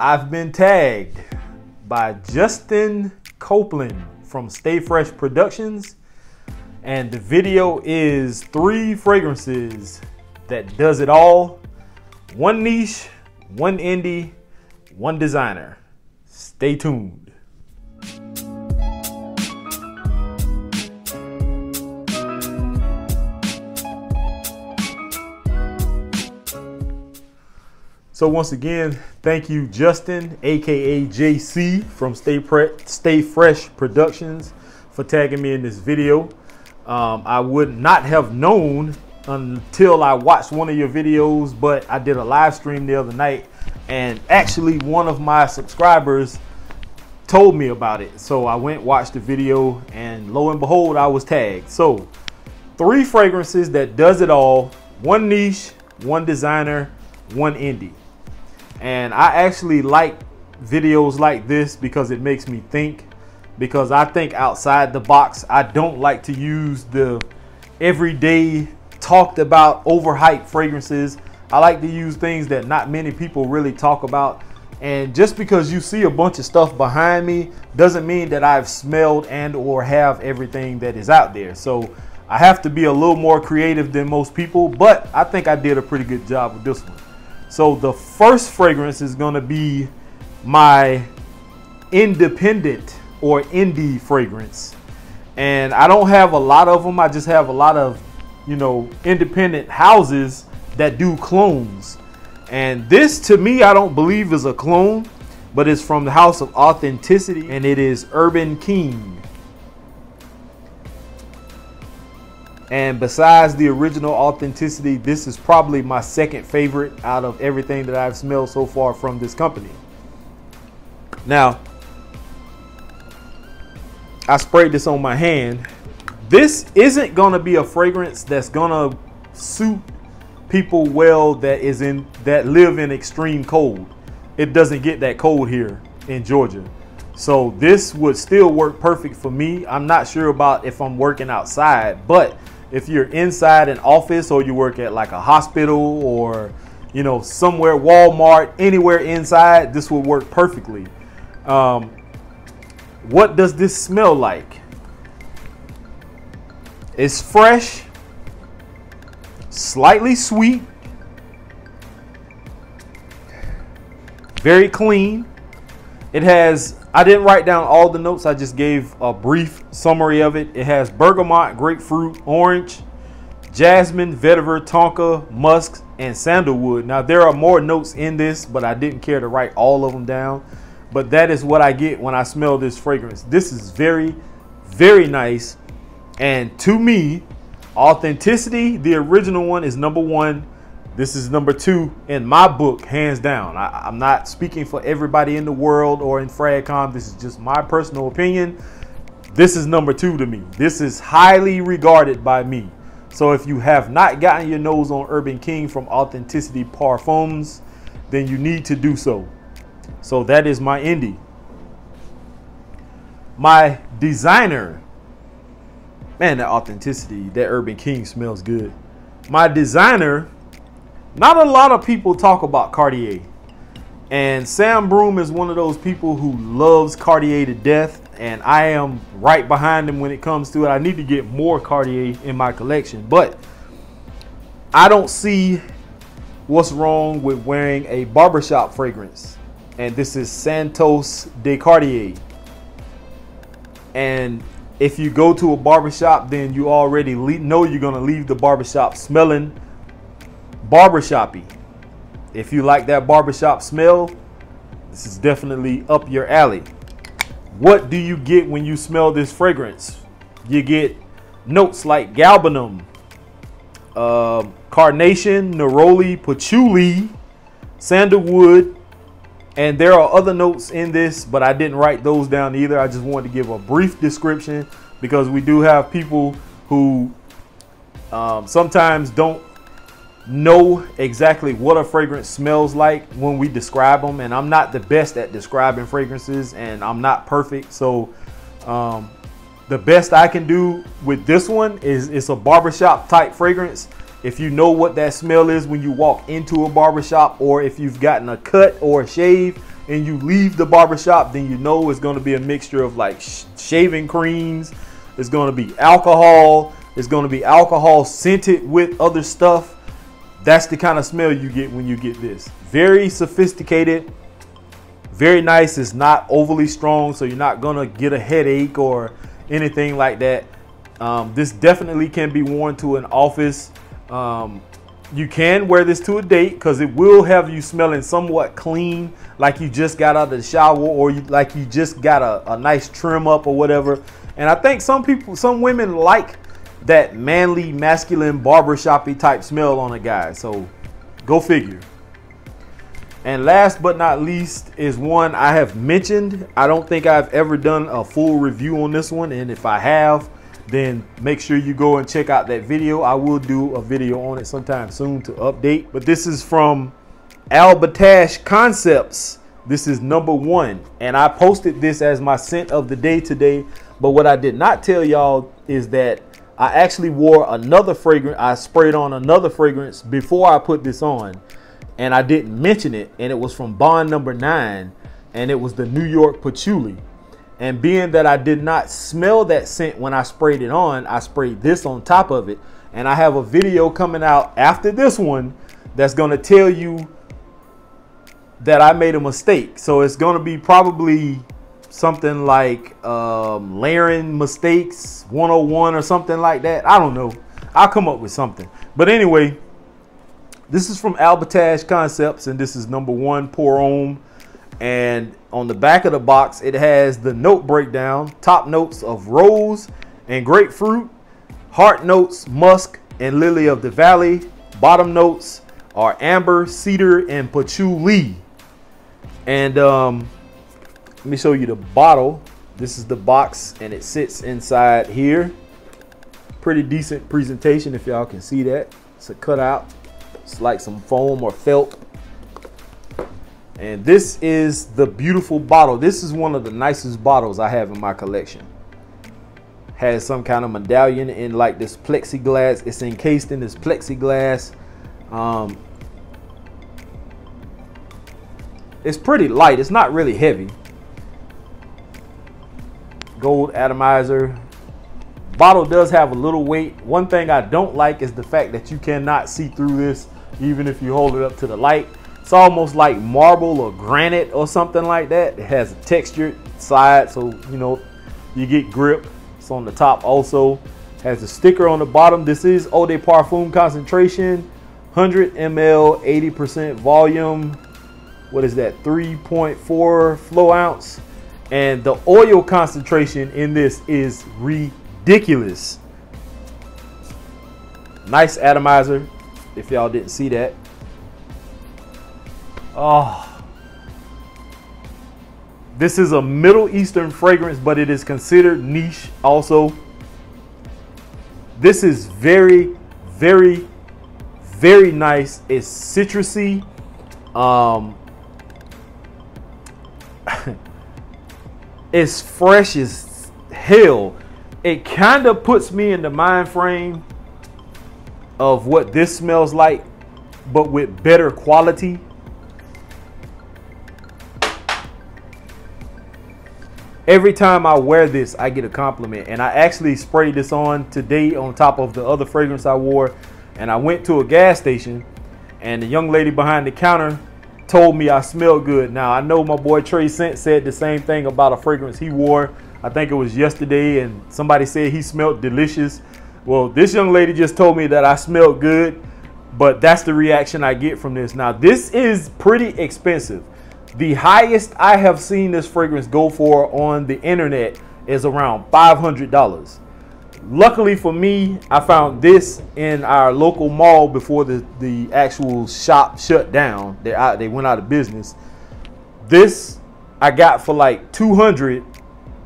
I've been tagged by Justin Copeland from Stay Fresh Productions, and the video is 3 fragrances that does it all. 1 niche, 1 indie, 1 designer. Stay tuned. So once again, thank you, Justin, aka JC from Stay Fresh Productions, for tagging me in this video. I would not have known until I watched one of your videos, but I did a live stream the other night, and actually one of my subscribers told me about it. So I went, watched the video, and lo and behold, I was tagged. So 3 fragrances that does it all: 1 niche, 1 designer, 1 indie. And I actually like videos like this because it makes me think, because I think outside the box. I don't like to use the everyday talked about overhyped fragrances. I like to use things that not many people really talk about. And just because you see a bunch of stuff behind me doesn't mean that I've smelled and or have everything that is out there. So I have to be a little more creative than most people, but I think I did a pretty good job with this one. So the first fragrance is going to be my independent or indie fragrance. And I don't have a lot of them. I just have a lot of, independent houses that do clones. And this, to me, I don't believe is a clone, but it's from the House of Authenticity, and it is Urban King. And besides the original Authenticity, this is probably my second favorite out of everything that I've smelled so far from this company. Now, I sprayed this on my hand. This isn't going to be a fragrance that's going to suit people well that live in extreme cold. It doesn't get that cold here in Georgia. So this would still work perfect for me. I'm not sure about if I'm working outside, but if you're inside an office, or you work at like a hospital, or somewhere, Walmart, anywhere inside, this will work perfectly. What does this smell like? It's fresh, slightly sweet, very clean. It has, I didn't write down all the notes, I just gave a brief summary of it. It has bergamot, grapefruit, orange, jasmine, vetiver, tonka, musk, and sandalwood. Now there are more notes in this, but I didn't care to write all of them down. But that is what I get when I smell this fragrance. This is very, very nice. And to me, Authenticity, the original one, is number 1. This is number 2 in my book, hands down. I'm not speaking for everybody in the world or in FragCom. This is just my personal opinion. This is number 2 to me. This is highly regarded by me. So if you have not gotten your nose on Urban King from Authenticity Parfums, then you need to do so. So that is my indie. My designer. Man, that Authenticity, that Urban King smells good. My designer, not a lot of people talk about Cartier. And Sam Broom is one of those people who loves Cartier to death. And I am right behind him when it comes to it. I need to get more Cartier in my collection. But I don't see what's wrong with wearing a barbershop fragrance. And this is Santos de Cartier. And if you go to a barbershop, then you already know you're going to leave the barbershop smelling barbershoppy. If you like that barbershop smell, this is definitely up your alley. What do you get when you smell this fragrance? You get notes like galbanum, carnation, neroli, patchouli, sandalwood, and there are other notes in this, but I didn't write those down either. I just wanted to give a brief description because we do have people who sometimes don't know exactly what a fragrance smells like when we describe them, and I'm not the best at describing fragrances, and I'm not perfect. So the best I can do with this one is it's a barbershop type fragrance. If you know what that smell is when you walk into a barbershop, or if you've gotten a cut or a shave, and you leave the barbershop, then you know it's going to be a mixture of like shaving creams. It's going to be alcohol. It's going to be alcohol scented with other stuff. That's the kind of smell you get when you get this. Very sophisticated, very nice. It's not overly strong, so you're not going to get a headache or anything like that. This definitely can be worn to an office. You can wear this to a date because it will have you smelling somewhat clean, like you just got out of the shower, or like you just got a nice trim up or whatever. And I think some women like that manly, masculine, barbershoppy type smell on a guy. So go figure. And last but not least is one I have mentioned. I don't think I've ever done a full review on this one, and if I have, then make sure you go and check out that video. I will do a video on it sometime soon to update. But this is from Albertash Concepts. This is number 1, and I posted this as my scent of the day today. But what I did not tell y'all is that I actually wore another fragrance. I sprayed on another fragrance before I put this on, and I didn't mention it, and it was from Bond number 9, and it was the New York Patchouli. And being that I did not smell that scent when I sprayed it on, I sprayed this on top of it. And I have a video coming out after this one that's going to tell you that I made a mistake. So it's going to be probably something like layering mistakes 101 or something like that. I don't know. I'll come up with something. But anyway, this is from Albertash Concepts, and this is number 1 Pour Homme. And on the back of the box, it has the note breakdown. Top notes of rose and grapefruit. Heart notes, musk and lily of the valley. Bottom notes are amber, cedar, and patchouli. And let me show you the bottle. This is the box, and it sits inside here. Pretty decent presentation, if y'all can see that. It's a cutout. It's like some foam or felt. And this is the beautiful bottle. This is one of the nicest bottles I have in my collection. Has some kind of medallion in like this plexiglass. It's encased in this plexiglass. It's pretty light. It's not really heavy. Gold atomizer. Bottle does have a little weight. One thing I don't like is the fact that you cannot see through this even if you hold it up to the light. It's almost like marble or granite or something like that. It has a textured side, so you know you get grip. It's on the top also. Has a sticker on the bottom. This is Eau de Parfum concentration, 100 ml, 80% volume. What is that? 3.4 flow ounce. And the oil concentration in this is ridiculous. Nice atomizer, if y'all didn't see that. Oh, this is a Middle Eastern fragrance, but it is considered niche also. This is very, very, very nice. It's citrusy. It's fresh as hell. It kind of puts me in the mind frame of what this smells like, but with better quality. Every time I wear this, I get a compliment. And I actually sprayed this on today on top of the other fragrance I wore. And I went to a gas station, and the young lady behind the counter told me I smelled good. Now, I know my boy Trey Scent said the same thing about a fragrance he wore. I think it was yesterday, and somebody said he smelled delicious. Well, this young lady just told me that I smelled good, but that's the reaction I get from this. Now, this is pretty expensive. The highest I have seen this fragrance go for on the internet is around $500. Luckily for me, I found this in our local mall before the actual shop shut down. They went out of business. This I got for like $200.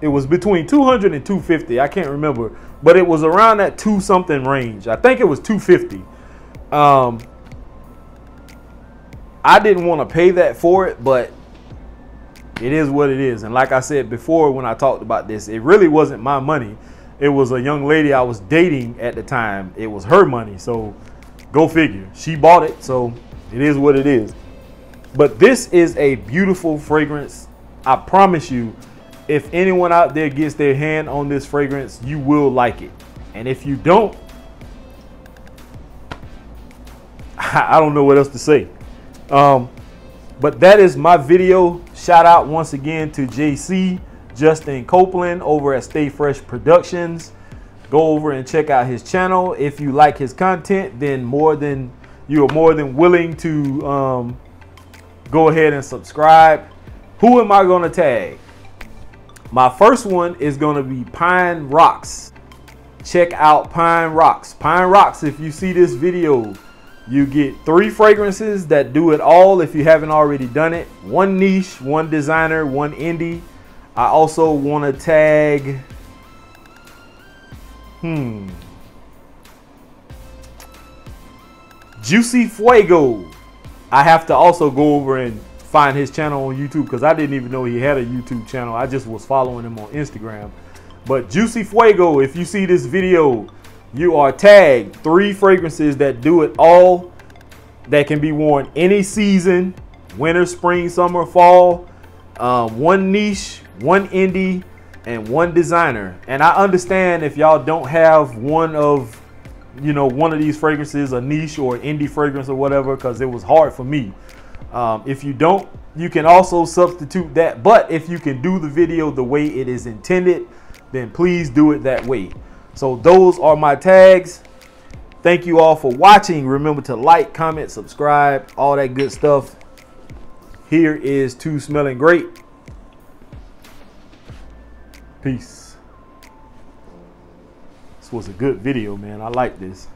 It was between $200 and $250. I can't remember, but it was around that $2 something range. I think it was $250. I didn't want to pay that for it, but it is what it is. And like I said before when I talked about this, it really wasn't my money. It was a young lady I was dating at the time. It was her money, so go figure. She bought it, so it is what it is. But this is a beautiful fragrance. I promise you, if anyone out there gets their hand on this fragrance, you will like it. And if you don't, I don't know what else to say. But that is my video. Shout out once again to JC, Justin Copeland over at Stay Fresh Productions. Go over and check out his channel. If you like his content, then you are more than willing to go ahead and subscribe. Who am I going to tag? My first one is going to be Pine Rocks. Check out Pine Rocks. Pine Rocks, if you see this video, you get 3 fragrances that do it all if you haven't already done it. 1 niche, 1 designer, 1 indie. I also want to tag Juicy Fuego. I have to also go over and find his channel on YouTube because I didn't even know he had a YouTube channel. I just was following him on Instagram. But Juicy Fuego, if you see this video, you are tagged 3 fragrances that do it all, that can be worn any season, winter, spring, summer, fall. 1 niche, 1 indie, and 1 designer. And I understand if y'all don't have one of these fragrances, a niche or indie fragrance or whatever, because it was hard for me. If you don't, you can also substitute that. But if you can do the video the way it is intended, then please do it that way. So those are my tags. Thank you all for watching. Remember to like, comment, subscribe, all that good stuff. Here is to smelling great. Peace. This was a good video, man. I like this.